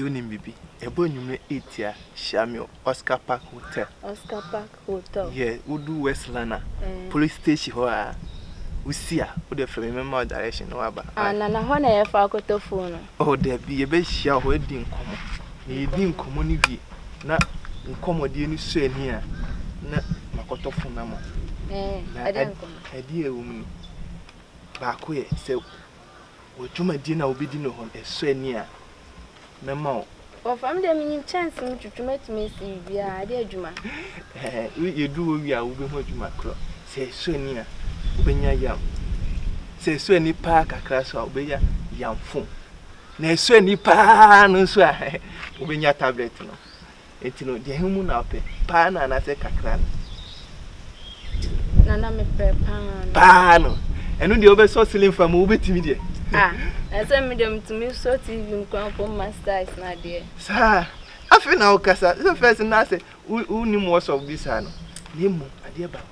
Odi Bibi. A bonum eatia, Shamio, Oscar Park Hotel. Oscar Park Hotel. Yeah, Udu West Lana. Police station where we see her. Would have remember direction no about. And I want to have a photo phone. Oh, there be a bit shall wedding come. He didn't community. Not incommodate you here. Not Makoto Funamo. I didn't come. A dear woman. Back way, so. To my dinner will be dinner on a swear Memo. Or from the meaning chance to make me see via dear Juma. You do, we are moving what you macro. Say, Sonia, Ubenya Yam. Say, Swenny Park, a class or Beya Yam Fum. Nay, Swenny Pan, swear, Ubenya tablet. It's no, the human up, pan and I say cacran. Nana me pan. And when the over so selling from movie TV. I send me them to me so TV in Komfo master is not there. Sir, I feel now, Cassa. The first and I say, who knew most of this? I know. Nemo, a dear back.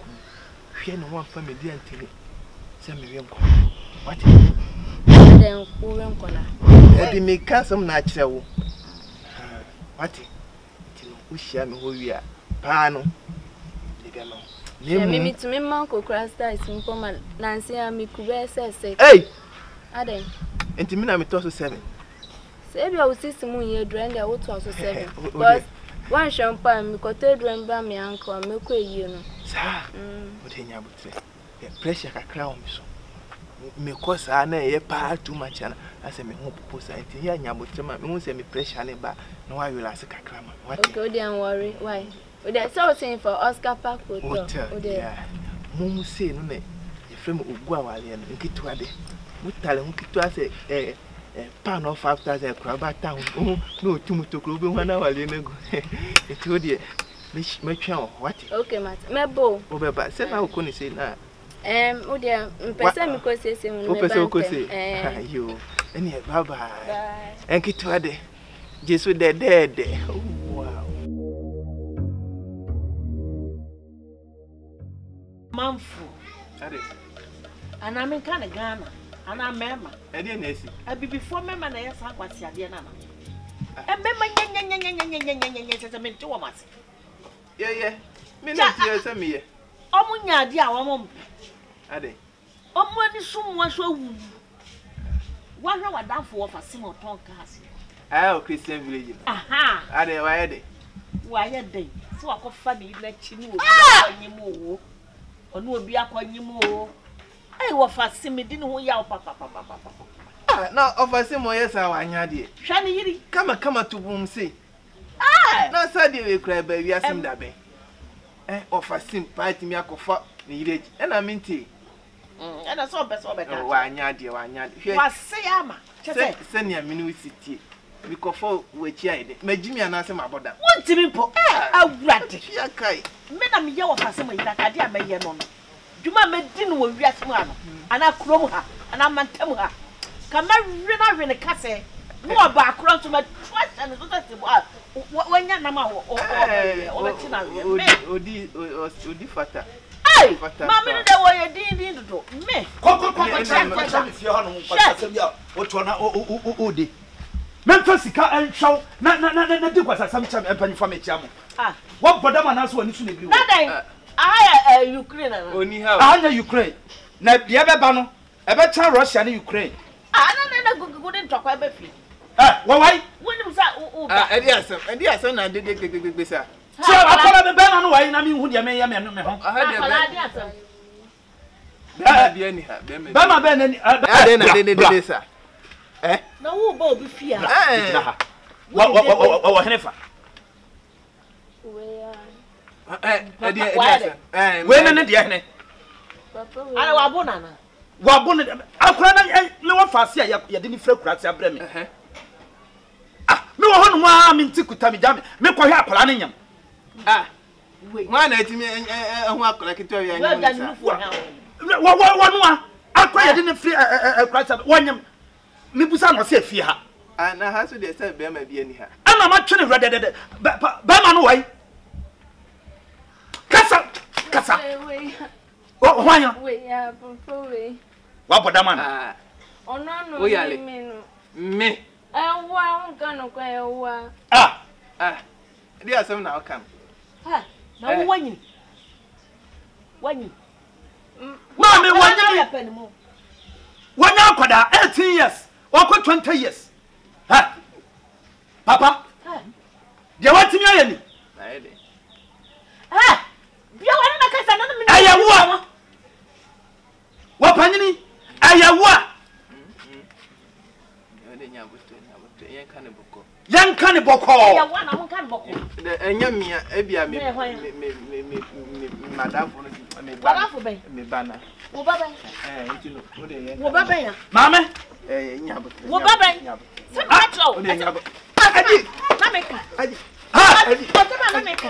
Fear no one family, dear Anthony. Send me what? Then who won't corner? They may cast some natural. What? We shall know who we are. Pano. Me to me, Uncle Crasta is in Poma, Nancy and me could say, hey! Aden. And to me, I'm also 7. Say, I will see some year drain the old also 7. But one champagne, me could tell drain by me uncle and milk you know. Sir, what in your would say? The pressure can crown me so. Me cause I know a part too much, and I say, me won't propose anything here. I won't say me pressure, but no, I will ask a cram. What? Okay, don't worry. Why? That's so saying for Oscar Park Hotel. Yeah. Mum say, no, your friend will go away and get to a day. We tell him to us a pound of 5,000 crab town. Oh, no, too much to club 1 hour. It's good, dear. Make sure what? Okay, Matt. My bow. Over, but say, how can you say now? Oh, dear, person because it's in you. And yet, bye bye. And get to a day. Just with the dead. Oh, wow. Manfu. And I'm in kind of Ghana. And I'm Mamma. I didn't see. I be before Mamma and I asked what's your dear Nana. And Mamma, two of us. Yeah. Minute, send me. Oh, my dear, woman. Are they? Oh, when someone so one hour down for Simon Tonkas. Oh, Christian village. Aha. Are they? Why are they? Why are they? So I could funny let you know. Or no be upon you more. I was fast me didn't know ya papa. Now offer some more yes, I want you. Shani, come to boom say. Ah, no, Sadie will cry, baby. I seem that way. Offer sim party me a coffee needed, and I mean tea. And I saw best of it. Why, dear, why, what say, Amma? Send your minuity. We coffee with Jade. May Jimmy and answer my brother. What to be put? Ah, rat. Yakai. Madam, you are some that I dare may on. You might dinner with Yasman, and I chrome her, and I man tell her. Come I run in a casse. More back round to my trust and when your number or Fata. Hey, Mamma, the way you didn't do me. Come, Memphis and show na do was some time and from a jam. Ah, what for them and us when you should agree? I Ukraine. Only how I know Ukraine. Now, the other banner, a better Russia and Ukraine. I don't go talk about it. Ah, why? When was that? And yes, and I did it. So I call the banner away, and I mean, who you may have no home. I be anyhow. Bama Ben and I did this. Eh? No, who will be fear? What, Hennifer? When and the I want banana. What bonnet? I'll cry no fast here. You didn't feel cracks. I blame me. Ah, no one mean to tell me, make her planning him. Ah, why not me and walk like it to you? One, I didn't feel a crack up one. Me busa no se fie ha ana ha so de se be ma bi ani ha ana ma twene redede ba ma no wai kasa o hwan we ya papa we wa boda man ono no me me wo wa ngano kwa yawa. Dia asem na okam. Ha, na wo wanyi. Wanyi. Mama wanyi. Wanya kwada 18 years, or 20 years. Ha. Papa. Ha. Dia watimi ayani. Na ede. Ha. Bia wana na kasa na me. Ayawa. Wapanyini ayawa. Ede nyabuto yenka ne boko. Yanka ne boko. Ayawa na mo kan boko. Enya mia ebia me madam for me bana. Me bana. Wo baba. Itino. Wo de yenka. Wo baba ya. Mama. Nyabuto. Wo baba. Se patro. Wo de nyabuto. Adi. Na meka. Adi. Ha. Adi. Otema na meka.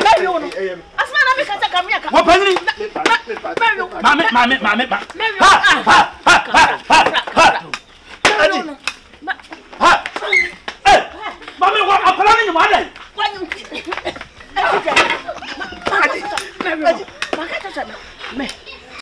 La yo no. Asma na meka ta kamia ka. Wapanyini. Mama. Mama. Ha.